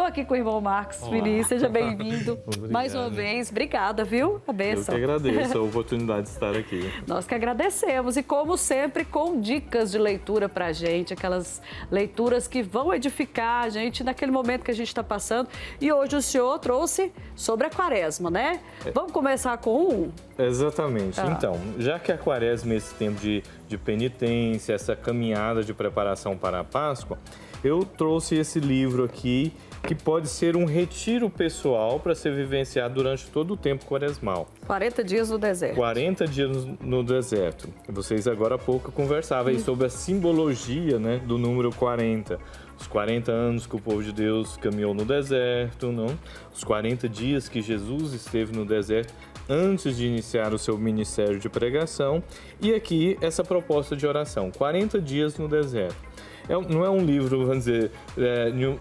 aqui com o irmão Marcos Vinícius, seja bem-vindo mais uma vez. Obrigada, viu? A bênção. Eu que agradeço a oportunidade de estar aqui. Nós que agradecemos e, como sempre, com dicas de leitura pra gente, aquelas leituras que vão edificar a gente naquele momento que a gente está passando. E hoje o senhor trouxe sobre a quaresma, né? Vamos começar com um? Exatamente. Então, já que a quaresma é esse tempo de penitência, essa caminhada de preparação para a Páscoa, eu trouxe esse livro aqui, que pode ser um retiro pessoal para ser vivenciado durante todo o tempo quaresmal. 40 dias no deserto. 40 dias no deserto. Vocês agora há pouco conversavam aí sobre a simbologia, né, do número 40. Os 40 anos que o povo de Deus caminhou no deserto, não? Os 40 dias que Jesus esteve no deserto antes de iniciar o seu ministério de pregação. E aqui essa proposta de oração, 40 dias no deserto. Não é um livro, vamos dizer,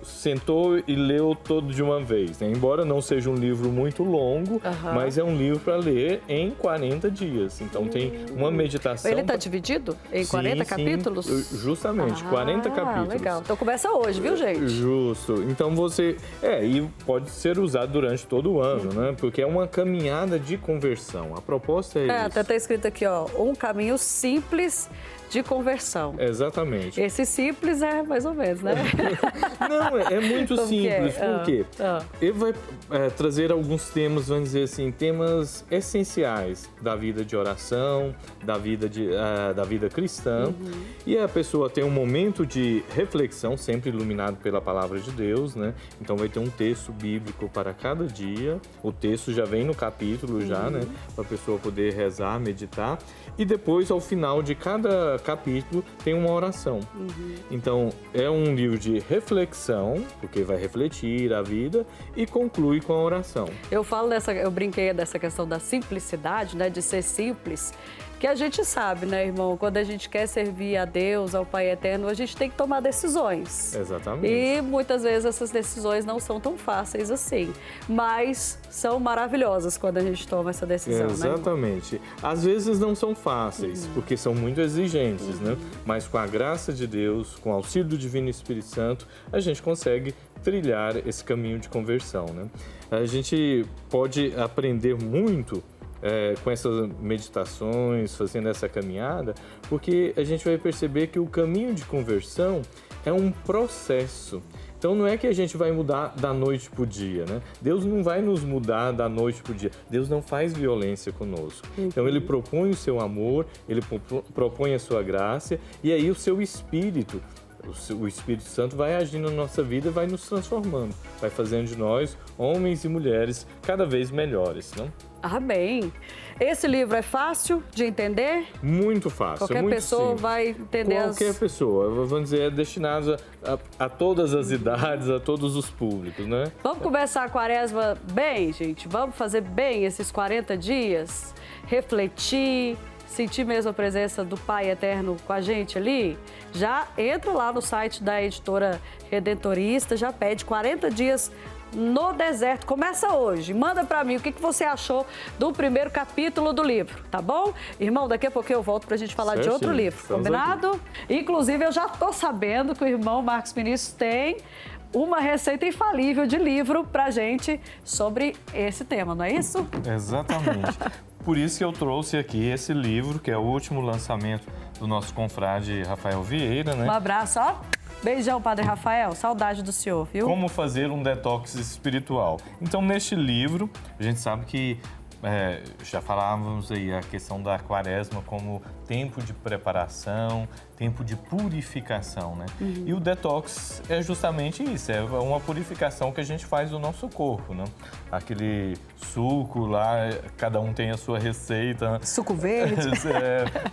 sentou e leu todo de uma vez, né? Embora não seja um livro muito longo, mas é um livro para ler em 40 dias. Então tem uma meditação. Ele está dividido em 40 capítulos? Justamente, 40 capítulos. Legal. Então começa hoje, viu, gente? Justo. Então você... e pode ser usado durante todo o ano, né? Porque é uma caminhada de conversão. A proposta é isso. Até está escrito aqui, ó, um caminho simples de conversão. Exatamente. Esse simples é mais ou menos, né? Não, é muito simples. Por quê? Ele vai trazer alguns temas, vamos dizer assim, temas essenciais da vida de oração, da vida cristã. E a pessoa tem um momento de reflexão, sempre iluminado pela palavra de Deus, né? Então vai ter um texto bíblico para cada dia. O texto já vem no capítulo já, né? Para a pessoa poder rezar, meditar. E depois, ao final de cada capítulo, tem uma oração. Então, é um livro de reflexão, porque vai refletir a vida, e conclui com a oração. Eu brinquei dessa questão da simplicidade, né, de ser simples, que a gente sabe, né, irmão, quando a gente quer servir a Deus, ao Pai Eterno, a gente tem que tomar decisões. Exatamente. E muitas vezes essas decisões não são tão fáceis assim, mas são maravilhosas quando a gente toma essa decisão, Exatamente. Né, às vezes não são fáceis, porque são muito exigentes, né? Mas com a graça de Deus, com o auxílio do Divino Espírito Santo, a gente consegue trilhar esse caminho de conversão, né? A gente pode aprender muito com essas meditações, fazendo essa caminhada, porque a gente vai perceber que o caminho de conversão é um processo. Então não é que a gente vai mudar da noite para o dia, né? Deus não vai nos mudar da noite para o dia. Deus não faz violência conosco. Então Ele propõe o seu amor, Ele propõe a sua graça, e aí o seu Espírito, o Espírito Santo vai agindo na nossa vida e vai nos transformando, vai fazendo de nós homens e mulheres cada vez melhores, não? Bem. Esse livro é fácil de entender? Muito fácil. Qualquer muito pessoa simples. vai entender. Qualquer pessoa, vamos dizer, é destinado a todas as idades, a todos os públicos, né? Vamos começar a quaresma bem, gente? Vamos fazer bem esses 40 dias? Refletir, sentir mesmo a presença do Pai Eterno com a gente ali? Já entra lá no site da editora Redentorista, já pede 40 dias no deserto. Começa hoje. Manda pra mim o que você achou do primeiro capítulo do livro, tá bom? Irmão, daqui a pouco eu volto pra gente falar de outro livro, combinado? Inclusive, eu já tô sabendo que o irmão Marcos Vinícius tem uma receita infalível de livro pra gente sobre esse tema, não é isso? Exatamente. Por isso que eu trouxe aqui esse livro, que é o último lançamento do nosso confrade Rafael Vieira, né? Um abraço, ó. Beijão, Padre Rafael. Saudade do senhor, viu? Como fazer um detox espiritual. Então, neste livro, a gente sabe que já falávamos aí a questão da quaresma como tempo de preparação, tempo de purificação, né? E o detox é justamente isso, é uma purificação que a gente faz do nosso corpo, né? Aquele suco lá, cada um tem a sua receita. Suco verde.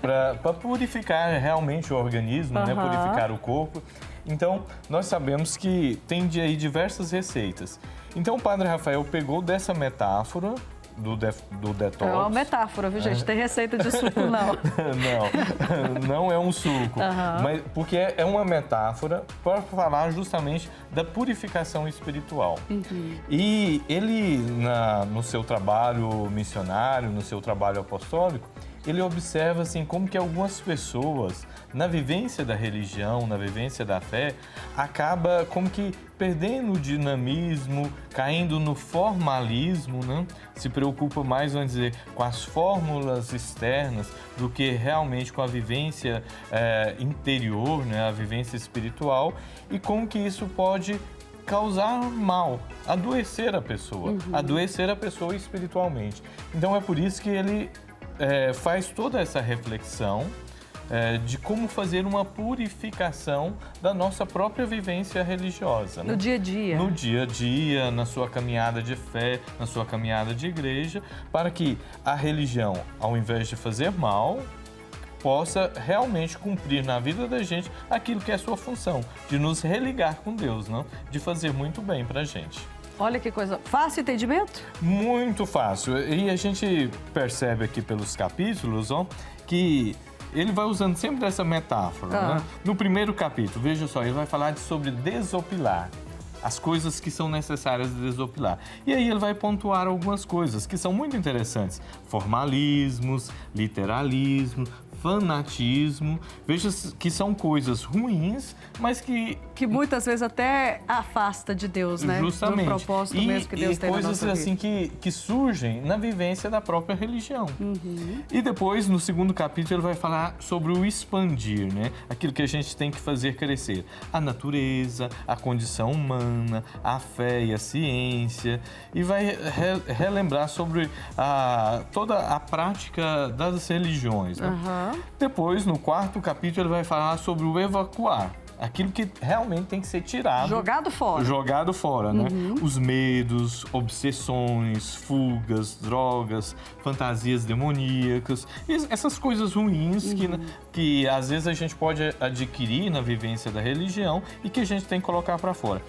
Para purificar realmente o organismo, né? Purificar o corpo. Então, nós sabemos que tem aí diversas receitas. Então, o Padre Rafael pegou dessa metáfora do detox. É uma metáfora, viu, gente? Tem receita de suco, não. Não é um suco. Mas, porque é uma metáfora para falar justamente da purificação espiritual. E ele, no seu trabalho missionário, no seu trabalho apostólico, ele observa assim como que algumas pessoas, na vivência da religião, na vivência da fé, acaba como que perdendo o dinamismo, caindo no formalismo, né? Se preocupa mais, vamos dizer, com as fórmulas externas do que realmente com a vivência interior, né? A vivência espiritual, e como que isso pode causar mal, adoecer a pessoa espiritualmente. Então é por isso que ele faz toda essa reflexão de como fazer uma purificação da nossa própria vivência religiosa. Né? No dia a dia. No dia a dia, na sua caminhada de fé, na sua caminhada de igreja, para que a religião, ao invés de fazer mal, possa realmente cumprir na vida da gente aquilo que é a sua função, de nos religar com Deus, não? De fazer muito bem pra gente. Olha que coisa. Fácil entendimento? Muito fácil. E a gente percebe aqui pelos capítulos, ó, que ele vai usando sempre essa metáfora. Né? No primeiro capítulo, veja só, ele vai falar sobre desopilar. As coisas que são necessárias de desopilar. E aí ele vai pontuar algumas coisas que são muito interessantes. Formalismos, literalismo, fanatismo. Veja que são coisas ruins, mas que muitas vezes até afasta de Deus, né? Justamente. Do propósito mesmo que Deus tem na nossa vida. E coisas assim que surgem na vivência da própria religião. E depois, no segundo capítulo, ele vai falar sobre o expandir, né? Aquilo que a gente tem que fazer crescer. A natureza, a condição humana, a fé e a ciência. E vai relembrar sobre toda a prática das religiões, né? Depois, no quarto capítulo, ele vai falar sobre o evacuar. Aquilo que realmente tem que ser tirado. Jogado fora. Jogado fora, né? Os medos, obsessões, fugas, drogas, fantasias demoníacas. Essas coisas ruins que às vezes a gente pode adquirir na vivência da religião e que a gente tem que colocar para fora.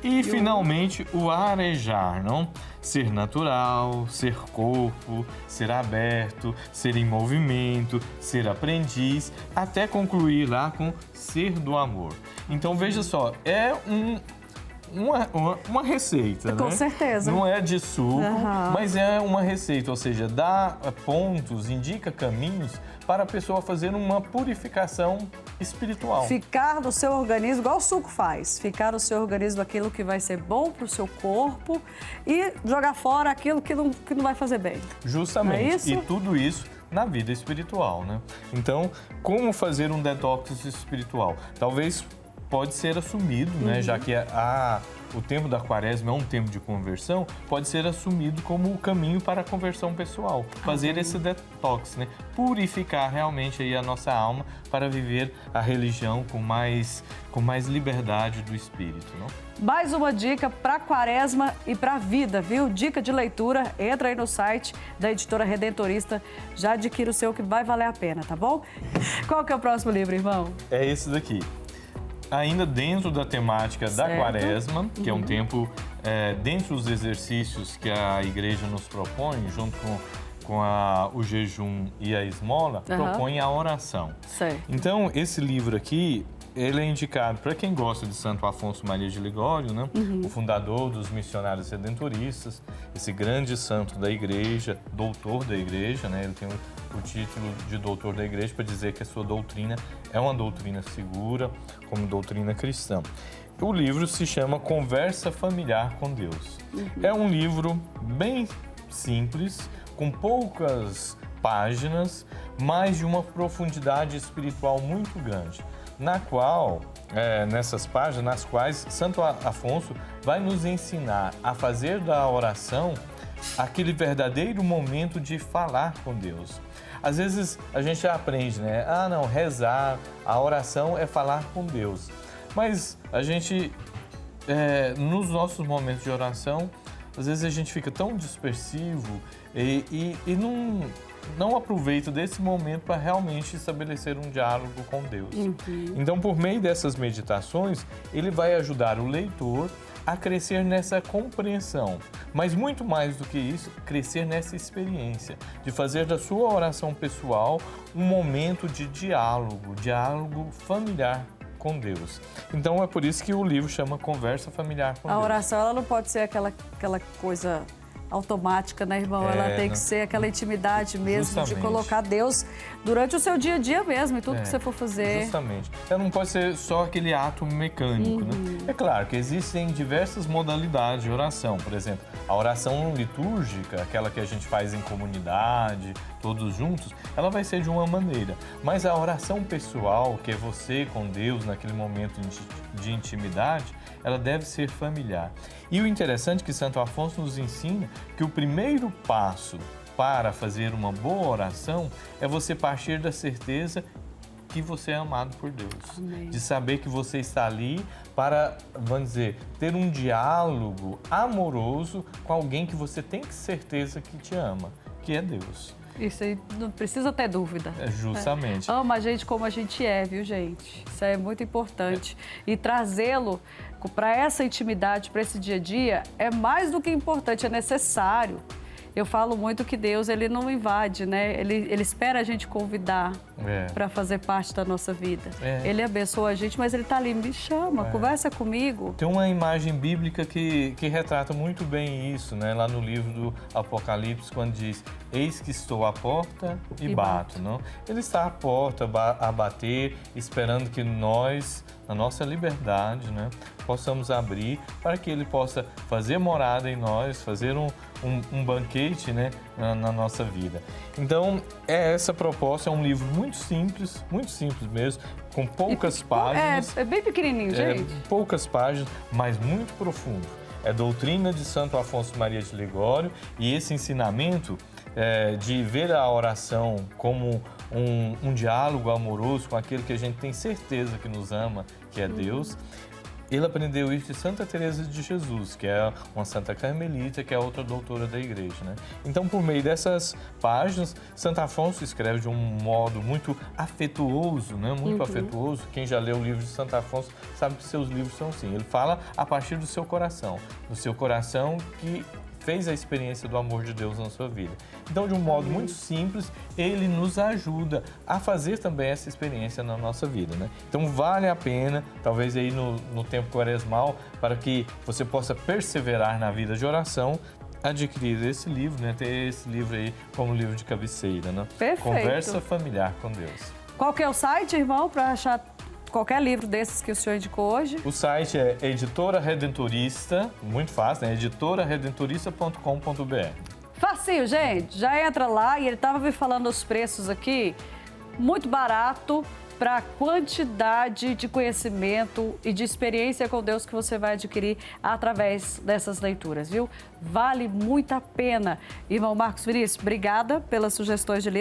E, finalmente, o arejar, não? Ser natural, ser corpo, ser aberto, ser em movimento, ser aprendiz, até concluir lá com ser do amor. Então, veja só, é uma receita, né? Com certeza. Não é de suco, mas é uma receita, ou seja, dá pontos, indica caminhos para a pessoa fazer uma purificação espiritual. Ficar no seu organismo, igual o suco faz, ficar no seu organismo aquilo que vai ser bom para o seu corpo e jogar fora aquilo que não vai fazer bem. Justamente. Não é isso? E tudo isso na vida espiritual, né? Então, como fazer um detox espiritual? Talvez pode ser assumido, né? Já que o tempo da quaresma é um tempo de conversão, pode ser assumido como o caminho para a conversão pessoal. Fazer esse detox, né? Purificar realmente aí a nossa alma para viver a religião com mais liberdade do espírito, não? Mais uma dica para a quaresma e para a vida, viu? Dica de leitura, entra aí no site da Editora Redentorista, já adquira o seu que vai valer a pena, tá bom? Qual que é o próximo livro, irmão? É esse daqui. Ainda dentro da temática da quaresma, que é um tempo, dentro dos exercícios que a igreja nos propõe, junto com o jejum e a esmola, propõe a oração. Certo. Então, esse livro aqui, ele é indicado para quem gosta de Santo Afonso Maria de Ligório, né? O fundador dos missionários redentoristas, esse grande santo da igreja, doutor da igreja, né? Ele tem o título de doutor da igreja para dizer que a sua doutrina é uma doutrina segura, como doutrina cristã. O livro se chama Conversa Familiar com Deus. É um livro bem simples, com poucas páginas, mas de uma profundidade espiritual muito grande, na qual, nessas páginas, nas quais Santo Afonso vai nos ensinar a fazer da oração aquele verdadeiro momento de falar com Deus. Às vezes a gente aprende, né? Rezar, a oração é falar com Deus. Mas a gente, nos nossos momentos de oração, às vezes a gente fica tão dispersivo e não aproveita desse momento para realmente estabelecer um diálogo com Deus. Então, por meio dessas meditações, ele vai ajudar o leitor a crescer nessa compreensão, mas muito mais do que isso, crescer nessa experiência, de fazer da sua oração pessoal um momento de diálogo familiar com Deus. Então é por isso que o livro chama Conversa Familiar com Deus. A oração ela não pode ser aquela coisa automática, né, irmão? Ela tem que ser aquela intimidade mesmo, Justamente. de colocar Deus durante o seu dia a dia mesmo, em tudo que você for fazer. Justamente. Ela não pode ser só aquele ato mecânico, né? É claro que existem diversas modalidades de oração. Por exemplo, a oração litúrgica, aquela que a gente faz em comunidade, todos juntos, ela vai ser de uma maneira. Mas a oração pessoal, que é você com Deus naquele momento de intimidade, ela deve ser familiar. E o interessante é que Santo Afonso nos ensina que o primeiro passo para fazer uma boa oração é você partir da certeza que você é amado por Deus. Amém. De saber que você está ali para, vamos dizer, ter um diálogo amoroso com alguém que você tem certeza que te ama, que é Deus. Isso aí não precisa ter dúvida. É justamente. Ama a gente como a gente é, viu, gente? Isso é muito importante. E trazê-lo para essa intimidade, para esse dia a dia, é mais do que importante, é necessário. Eu falo muito que Deus, ele não invade, né? Ele espera a gente convidar para fazer parte da nossa vida. Ele abençoa a gente, mas ele está ali, me chama, conversa comigo. Tem uma imagem bíblica que retrata muito bem isso, né? Lá no livro do Apocalipse, quando diz: eis que estou à porta e bato, não? Ele está à porta a bater, esperando que nós, na nossa liberdade, né, possamos abrir para que ele possa fazer morada em nós, fazer um banquete, né, na nossa vida. Então, essa proposta, é um livro muito simples mesmo, com poucas páginas. É bem pequenininho, gente. Poucas páginas, mas muito profundo. É doutrina de Santo Afonso Maria de Ligório, e esse ensinamento de ver a oração como um diálogo amoroso com aquele que a gente tem certeza que nos ama, que é Deus. Ele aprendeu isso de Santa Teresa de Jesus, que é uma santa carmelita, que é outra doutora da igreja, né? Então, por meio dessas páginas, Santo Afonso escreve de um modo muito afetuoso, né? Muito afetuoso. Quem já leu o livro de Santo Afonso sabe que seus livros são assim. Ele fala a partir do seu coração que fez a experiência do amor de Deus na sua vida. Então, de um modo muito simples, ele nos ajuda a fazer também essa experiência na nossa vida, né? Então, vale a pena, talvez aí no tempo quaresmal, para que você possa perseverar na vida de oração, adquirir esse livro, né? Ter esse livro aí como livro de cabeceira, né? Perfeito. Conversa familiar com Deus. Qual que é o site, irmão, para achar qualquer livro desses que o senhor indicou hoje? O site é Editora Redentorista, muito fácil, né? editoraredentorista.com.br. Facinho, gente. Já entra lá, e ele estava me falando os preços aqui, muito barato para a quantidade de conhecimento e de experiência com Deus que você vai adquirir através dessas leituras, viu? Vale muito a pena. Irmão Marcos Vinícius, obrigada pelas sugestões de livro.